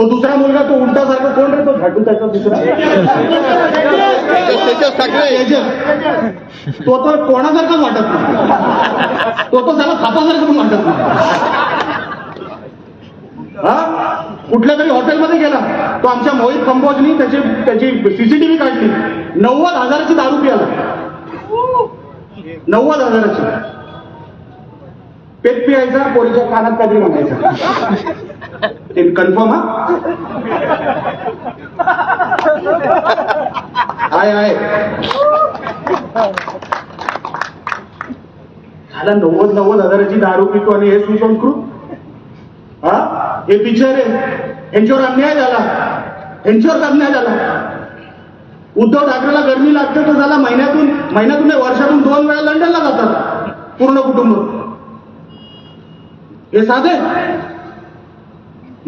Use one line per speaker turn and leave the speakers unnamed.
तो दुसरा मुलगा तो उलटासारखा कोण रे तो झाटूसारखा दुसरा तो तर कोणासारखाच वाटत नाही, तो तर त्याला थापासारखं पण वाटत नाही. हा कुठल्या तरी हॉटेलमध्ये गेला तो आमच्या मोहित कंबोजनी त्याची सीसीटीव्ही काढली. 90,000ची दारू प्याला, 90,000ची. पेट पियायचा, पोरीच्या कानात काहीतरी म्हणायचं. ते कन्फर्म आहे. झाला 90,000ची दारू पितो आणि हे सुसंस्कृत. हा हे बिचारे, यांच्यावर अन्याय झाला. उद्धव ठाकरेला गरमी लागते तर झाला महिन्यातून वर्षातून 2 वेळा लंडनला जातात पूर्ण कुटुंब. हे साधे